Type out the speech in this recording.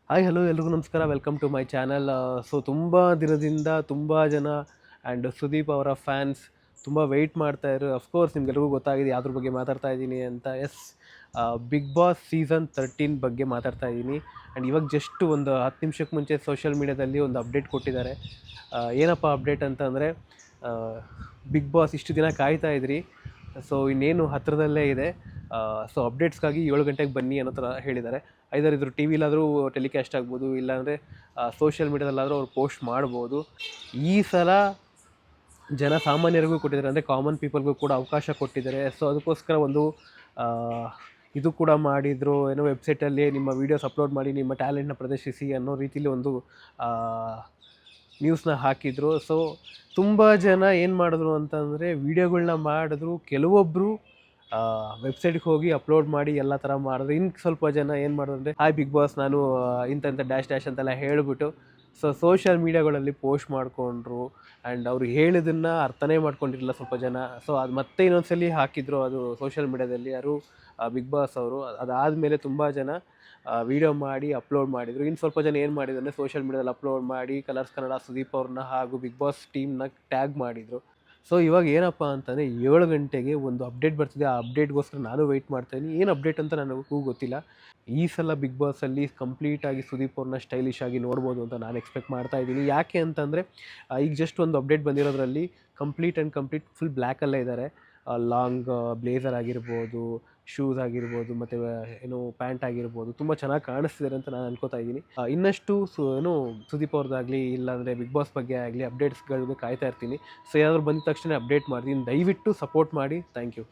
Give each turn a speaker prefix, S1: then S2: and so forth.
S1: Hi hello ಎಲ್ರಿಗೂ ನಮಸ್ಕಾರ. Welcome to my channel. ತುಂಬ ದಿನದಿಂದ ತುಂಬ ಜನ ಆ್ಯಂಡ್ ಸುದೀಪ್ ಅವರ ಫ್ಯಾನ್ಸ್ ತುಂಬ ವೆಯ್ಟ್ ಮಾಡ್ತಾಯಿದ್ರು. ಅಫ್ಕೋರ್ಸ್ ನಿಮ್ಗೆಲ್ರಿಗೂ ಗೊತ್ತಾಗಿದೆ ಯಾವ್ದ್ರ ಬಗ್ಗೆ ಮಾತಾಡ್ತಾ ಇದ್ದೀನಿ ಅಂತ. ಬಿಗ್ ಬಾಸ್ ಸೀಸನ್ 13 ಬಗ್ಗೆ ಮಾತಾಡ್ತಾ ಇದ್ದೀನಿ. ಆ್ಯಂಡ್ ಇವಾಗ ಜಸ್ಟ್ ಒಂದು 10 ನಿಮಿಷಕ್ಕೆ ಮುಂಚೆ ಸೋಷಿಯಲ್ ಮೀಡ್ಯಾದಲ್ಲಿ ಒಂದು ಅಪ್ಡೇಟ್ ಕೊಟ್ಟಿದ್ದಾರೆ. ಏನಪ್ಪ ಅಪ್ಡೇಟ್ ಅಂತಂದರೆ, ಬಿಗ್ ಬಾಸ್ ಇಷ್ಟು ದಿನ ಕಾಯ್ತಾ ಇದ್ರಿ, ಸೊ ಇನ್ನೇನು ಹತ್ತಿರದಲ್ಲೇ ಇದೆ. ಸೊ ಅಪ್ಡೇಟ್ಸ್ಗಾಗಿ 7 ಗಂಟೆಗೆ ಬನ್ನಿ ಅನ್ನೋ ಥರ ಹೇಳಿದ್ದಾರೆ. ಐದರ್ ಇದ್ರ ಟಿ ವಿಲಾದರೂ ಟೆಲಿಕಾಸ್ಟ್ ಆಗ್ಬೋದು, ಇಲ್ಲಾಂದರೆ ಸೋಷಿಯಲ್ ಮೀಡ್ಯಾದಲ್ಲಾದರೂ ಅವ್ರು ಪೋಸ್ಟ್ ಮಾಡ್ಬೋದು. ಈ ಸಲ ಜನ ಸಾಮಾನ್ಯರಿಗೂ ಕೊಟ್ಟಿದ್ದಾರೆ, ಅಂದರೆ ಕಾಮನ್ ಪೀಪಲ್ಗೂ ಕೂಡ ಅವಕಾಶ ಕೊಟ್ಟಿದ್ದಾರೆ. ಸೊ ಅದಕ್ಕೋಸ್ಕರ ಒಂದು ಇದು ಕೂಡ ಮಾಡಿದರು, ಏನೋ ವೆಬ್ಸೈಟಲ್ಲಿ ನಿಮ್ಮ ವೀಡಿಯೋಸ್ ಅಪ್ಲೋಡ್ ಮಾಡಿ ನಿಮ್ಮ ಟ್ಯಾಲೆಂಟ್ನ ಪ್ರದರ್ಶಿಸಿ ಅನ್ನೋ ರೀತಿಲಿ ಒಂದು ನ್ಯೂಸ್ನ ಹಾಕಿದರು. ಸೊ ತುಂಬ ಜನ ಏನು ಮಾಡಿದ್ರು ಅಂತಂದರೆ ವೀಡಿಯೋಗಳ್ನ ಮಾಡಿದ್ರು. ಕೆಲವೊಬ್ಬರು ವೆಬ್ಸೈಟ್ಗೆ ಹೋಗಿ ಅಪ್ಲೋಡ್ ಮಾಡಿ ಎಲ್ಲ ಥರ ಮಾಡಿದ್ರು. ಇನ್ನು ಸ್ವಲ್ಪ ಜನ ಏನು ಮಾಡಿದ್ರು ಅಂದರೆ, ಹಾಯ್ ಬಿಗ್ ಬಾಸ್, ನಾನು ಇಂಥ ಡ್ಯಾಶ್ ಡ್ಯಾಶ್ ಅಂತೆಲ್ಲ ಹೇಳಿಬಿಟ್ಟು ಸೋಷಿಯಲ್ ಮೀಡ್ಯಾಗಳಲ್ಲಿ ಪೋಸ್ಟ್ ಮಾಡಿಕೊಂಡ್ರು. ಆ್ಯಂಡ್ ಅವರು ಹೇಳಿದ್ದನ್ನು ಅರ್ಥನೇ ಮಾಡ್ಕೊಂಡಿರಲಿಲ್ಲ ಸ್ವಲ್ಪ ಜನ. ಸೊ ಅದು ಮತ್ತೆ ಇನ್ನೊಂದ್ಸಲಿ ಹಾಕಿದ್ರು ಅದು ಸೋಷಿಯಲ್ ಮೀಡ್ಯಾದಲ್ಲಿ, ಯಾರು ಬಿಗ್ ಬಾಸ್ ಅವರು. ಅದಾದಮೇಲೆ ತುಂಬ ಜನ ವೀಡಿಯೋ ಮಾಡಿ ಅಪ್ಲೋಡ್ ಮಾಡಿದರು. ಇನ್ನು ಸ್ವಲ್ಪ ಜನ ಏನು ಮಾಡಿದ್ರು ಅಂದರೆ, ಸೋಷಿಯಲ್ ಮೀಡ್ಯಾದಲ್ಲಿ ಅಪ್ಲೋಡ್ ಮಾಡಿ ಕಲರ್ಸ್ ಕನ್ನಡ ಸುದೀಪ್ ಅವ್ರನ್ನ ಹಾಗೂ ಬಿಗ್ ಬಾಸ್ ಟೀಮ್ನ ಟ್ಯಾಗ್ ಮಾಡಿದರು. ಸೊ ಇವಾಗ ಏನಪ್ಪ ಅಂತಂದರೆ, 7 ಗಂಟೆಗೆ ಒಂದು ಅಪ್ಡೇಟ್ ಬರ್ತಿದೆ. ಆ ಅಪ್ಡೇಟ್ಗೋಸ್ಕರ ನಾನು ವೆಯ್ಟ್ ಮಾಡ್ತಾಯಿದ್ದೀನಿ. ಏನು ಅಪ್ಡೇಟ್ ಅಂತ ನನಗೂ ಗೊತ್ತಿಲ್ಲ. ಈ ಸಲ ಬಿಗ್ ಬಾಸಲ್ಲಿ ಕಂಪ್ಲೀಟಾಗಿ ಸುದೀಪ್ ಅವ್ರನ್ನ ಸ್ಟೈಲಿಶ್ ಆಗಿ ನೋಡ್ಬೋದು ಅಂತ ನಾನು ಎಕ್ಸ್ಪೆಕ್ಟ್ ಮಾಡ್ತಾ ಇದ್ದೀನಿ. ಯಾಕೆ ಅಂತಂದರೆ, ಈಗ ಜಸ್ಟ್ ಒಂದು ಅಪ್ಡೇಟ್ ಬಂದಿರೋದ್ರಲ್ಲಿ ಕಂಪ್ಲೀಟ್ ಫುಲ್ ಬ್ಲ್ಯಾಕಲ್ಲೇ ಇದ್ದಾರೆ. ಲಾಂಗ್ ಬ್ಲೇಸರ್ ಆಗಿರ್ಬೋದು, ಶೂಸ್ ಆಗಿರ್ಬೋದು, ಮತ್ತು ಏನು ಪ್ಯಾಂಟ್ ಆಗಿರ್ಬೋದು, ತುಂಬ ಚೆನ್ನಾಗಿ ಕಾಣಿಸ್ತಿದ್ದಾರೆ ಅಂತ ನಾನು ಅನ್ಕೋತಾ ಇದ್ದೀನಿ. ಇನ್ನಷ್ಟು ಸುದೀಪ್ ಅವ್ರದ್ದಾಗಲಿ, ಇಲ್ಲಾಂದರೆ ಬಿಗ್ ಬಾಸ್ ಬಗ್ಗೆ ಆಗಲಿ ಅಪ್ಡೇಟ್ಸ್ಗಳಿಗೆ ಕಾಯ್ತಾ ಇರ್ತೀನಿ. ಸೊ ಯಾರಾದರೂ ಬಂದ ತಕ್ಷಣ ಅಪ್ಡೇಟ್ ಮಾಡ್ತೀನಿ. ದಯವಿಟ್ಟು ಸಪೋರ್ಟ್ ಮಾಡಿ. Thank you.